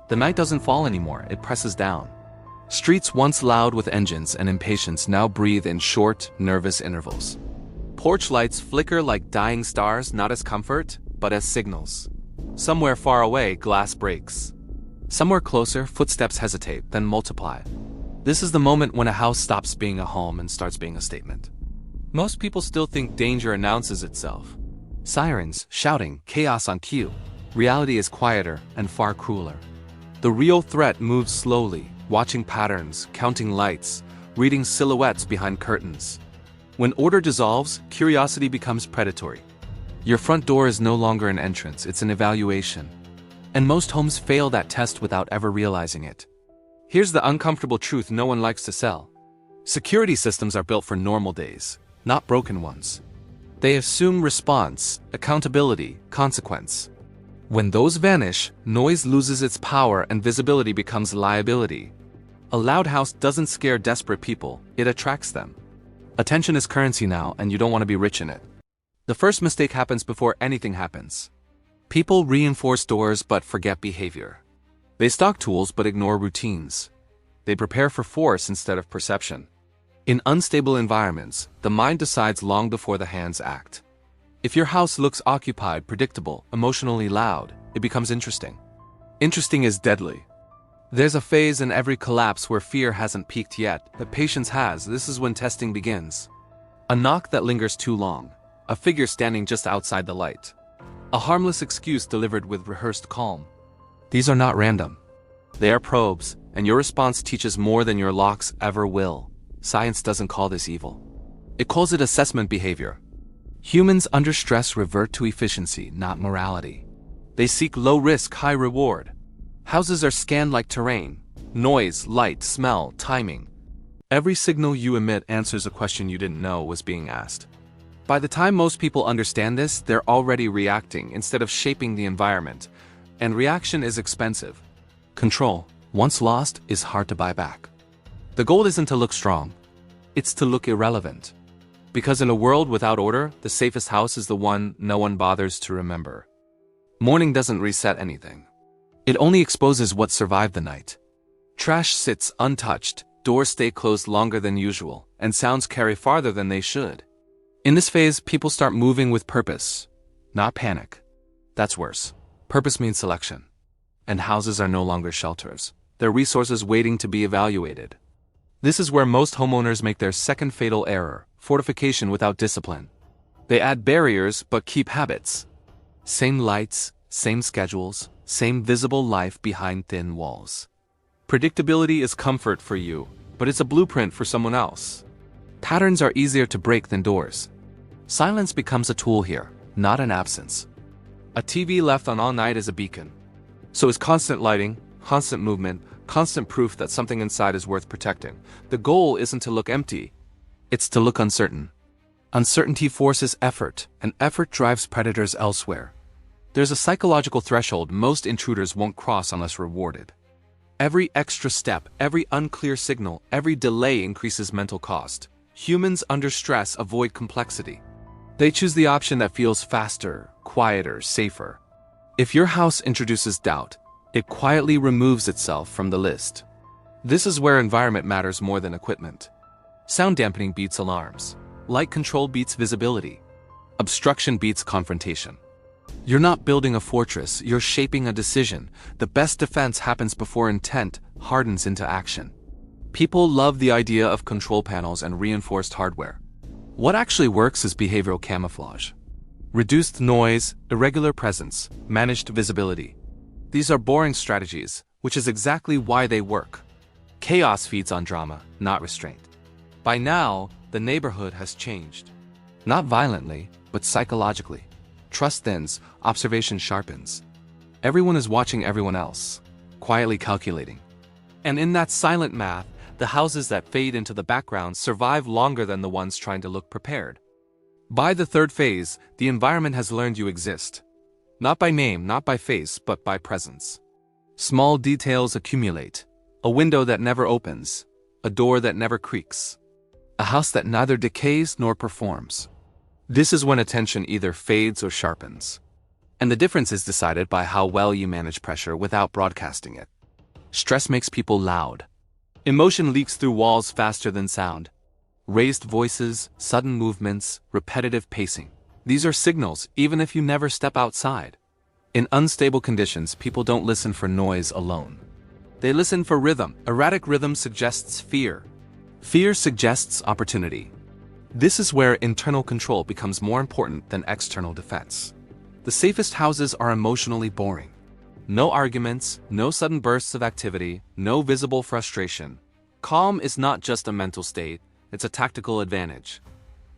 The night doesn't fall anymore, it presses down. Streets once loud with engines and impatience now breathe in short, nervous intervals. Porch lights flicker like dying stars, not as comfort, but as signals. Somewhere far away, glass breaks. Somewhere closer, footsteps hesitate, then multiply. This is the moment when a house stops being a home and starts being a statement. Most people still think danger announces itself. Sirens, shouting, chaos on cue. Reality is quieter and far crueler. The real threat moves slowly, watching patterns, counting lights, reading silhouettes behind curtains. When order dissolves, curiosity becomes predatory. Your front door is no longer an entrance, it's an evaluation. And most homes fail that test without ever realizing it. Here's the uncomfortable truth no one likes to sell. Security systems are built for normal days, not broken ones. They assume response, accountability, consequence. When those vanish, noise loses its power and visibility becomes liability. A loud house doesn't scare desperate people, it attracts them. Attention is currency now, and you don't want to be rich in it. The first mistake happens before anything happens. People reinforce doors but forget behavior. They stock tools but ignore routines. They prepare for force instead of perception. In unstable environments, the mind decides long before the hands act. If your house looks occupied, predictable, emotionally loud, it becomes interesting. Interesting is deadly. There's a phase in every collapse where fear hasn't peaked yet, but patience has. This is when testing begins. A knock that lingers too long. A figure standing just outside the light. A harmless excuse delivered with rehearsed calm. These are not random. They are probes, and your response teaches more than your locks ever will. Science doesn't call this evil. It calls it assessment behavior. Humans under stress revert to efficiency, not morality. They seek low risk, high reward. Houses are scanned like terrain. Noise, light, smell, timing. Every signal you emit answers a question you didn't know was being asked. By the time most people understand this, they're already reacting instead of shaping the environment. And reaction is expensive. Control, once lost, is hard to buy back. The goal isn't to look strong. It's to look irrelevant. Because in a world without order, the safest house is the one no one bothers to remember. Morning doesn't reset anything. It only exposes what survived the night. Trash sits untouched, doors stay closed longer than usual, and sounds carry farther than they should. In this phase, people start moving with purpose, not panic. That's worse. Purpose means selection. And houses are no longer shelters. They're resources waiting to be evaluated. This is where most homeowners make their second fatal error, fortification without discipline. They add barriers but keep habits. Same lights, same schedules, same visible life behind thin walls. Predictability is comfort for you, but it's a blueprint for someone else. Patterns are easier to break than doors. Silence becomes a tool here, not an absence. A TV left on all night is a beacon. So is constant lighting, constant movement, constant proof that something inside is worth protecting. The goal isn't to look empty, it's to look uncertain. Uncertainty forces effort, and effort drives predators elsewhere. There's a psychological threshold most intruders won't cross unless rewarded. Every extra step, every unclear signal, every delay increases mental cost. Humans under stress avoid complexity. They choose the option that feels faster, quieter, safer. If your house introduces doubt, it quietly removes itself from the list. This is where environment matters more than equipment. Sound dampening beats alarms. Light control beats visibility. Obstruction beats confrontation. You're not building a fortress, you're shaping a decision. The best defense happens before intent hardens into action. People love the idea of control panels and reinforced hardware. What actually works is behavioral camouflage. Reduced noise, irregular presence, managed visibility. These are boring strategies, which is exactly why they work. Chaos feeds on drama, not restraint. By now, the neighborhood has changed. Not violently, but psychologically. Trust thins, observation sharpens. Everyone is watching everyone else, quietly calculating. And in that silent math, the houses that fade into the background survive longer than the ones trying to look prepared. By the third phase, the environment has learned you exist. Not by name, not by face, but by presence. Small details accumulate. A window that never opens. A door that never creaks. A house that neither decays nor performs. This is when attention either fades or sharpens. And the difference is decided by how well you manage pressure without broadcasting it. Stress makes people loud. Emotion leaks through walls faster than sound. Raised voices, sudden movements, repetitive pacing. These are signals even if you never step outside. In unstable conditions, people don't listen for noise alone. They listen for rhythm. Erratic rhythm suggests fear. Fear suggests opportunity. This is where internal control becomes more important than external defense. The safest houses are emotionally boring. No arguments, no sudden bursts of activity, no visible frustration. Calm is not just a mental state, it's a tactical advantage.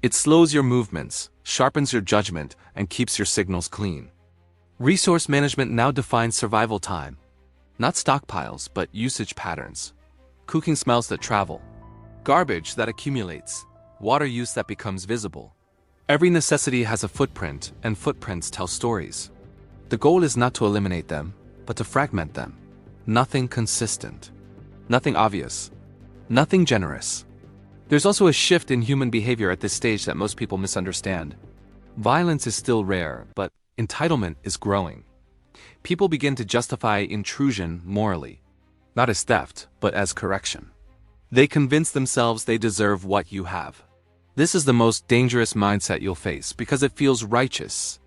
It slows your movements, sharpens your judgment, and keeps your signals clean. Resource management now defines survival time. Not stockpiles, but usage patterns. Cooking smells that travel. Garbage that accumulates. Water use that becomes visible. Every necessity has a footprint, and footprints tell stories. The goal is not to eliminate them, but to fragment them. Nothing consistent. Nothing obvious. Nothing generous. There's also a shift in human behavior at this stage that most people misunderstand. Violence is still rare, but entitlement is growing. People begin to justify intrusion morally. Not as theft, but as correction. They convince themselves they deserve what you have. This is the most dangerous mindset you'll face because it feels righteous.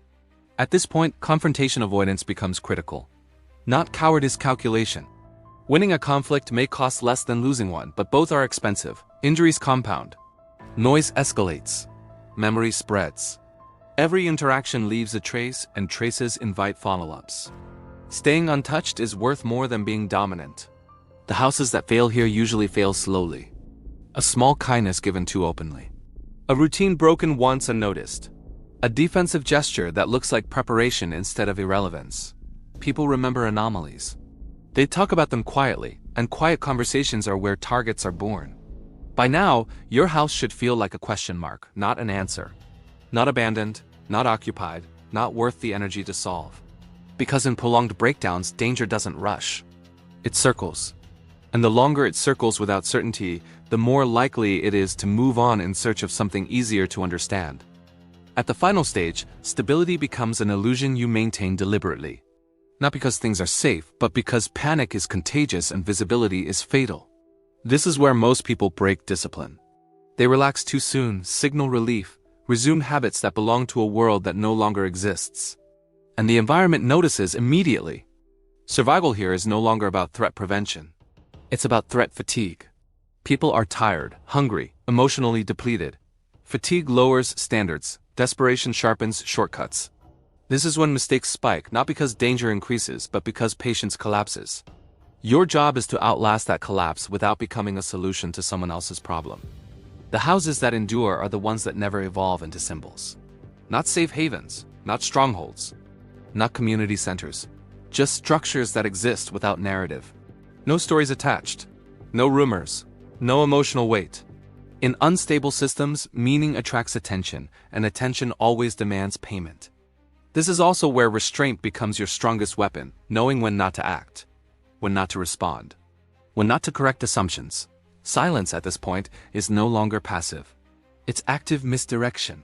At this point, confrontation avoidance becomes critical. Not cowardice calculation. Winning a conflict may cost less than losing one, but both are expensive. Injuries compound. Noise escalates. Memory spreads. Every interaction leaves a trace, and traces invite follow-ups. Staying untouched is worth more than being dominant. The houses that fail here usually fail slowly. A small kindness given too openly. A routine broken once unnoticed. A defensive gesture that looks like preparation instead of irrelevance. People remember anomalies. They talk about them quietly, and quiet conversations are where targets are born. By now, your house should feel like a question mark, not an answer. Not abandoned, not occupied, not worth the energy to solve. Because in prolonged breakdowns, danger doesn't rush. It circles. And the longer it circles without certainty, the more likely it is to move on in search of something easier to understand. At the final stage, stability becomes an illusion you maintain deliberately. Not because things are safe, but because panic is contagious and visibility is fatal. This is where most people break discipline. They relax too soon, signal relief, resume habits that belong to a world that no longer exists. And the environment notices immediately. Survival here is no longer about threat prevention. It's about threat fatigue. People are tired, hungry, emotionally depleted. Fatigue lowers standards. Desperation sharpens shortcuts. This is when mistakes spike, not because danger increases, but because patience collapses. Your job is to outlast that collapse without becoming a solution to someone else's problem. The houses that endure are the ones that never evolve into symbols. Not safe havens, not strongholds, not community centers. Just structures that exist without narrative. No stories attached. No rumors. No emotional weight. In unstable systems, meaning attracts attention, and attention always demands payment. This is also where restraint becomes your strongest weapon, knowing when not to act, when not to respond, when not to correct assumptions. Silence at this point is no longer passive. It's active misdirection.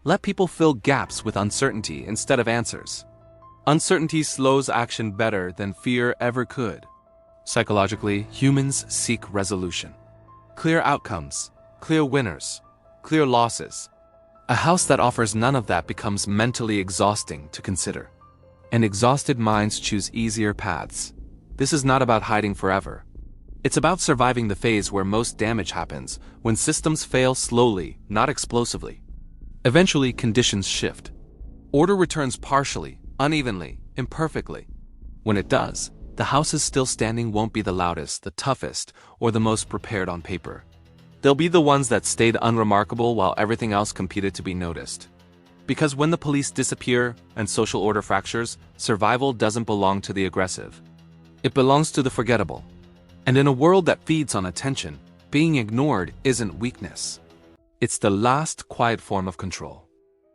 Let people fill gaps with uncertainty instead of answers. Uncertainty slows action better than fear ever could. Psychologically, humans seek resolution. Clear outcomes, clear winners, clear losses. A house that offers none of that becomes mentally exhausting to consider. And exhausted minds choose easier paths. This is not about hiding forever. It's about surviving the phase where most damage happens, when systems fail slowly, not explosively. Eventually, conditions shift. Order returns partially, unevenly, imperfectly. When it does, the houses still standing won't be the loudest, the toughest, or the most prepared on paper. They'll be the ones that stayed unremarkable while everything else competed to be noticed. Because when the police disappear and social order fractures, survival doesn't belong to the aggressive. It belongs to the forgettable. And in a world that feeds on attention, being ignored isn't weakness. It's the last quiet form of control.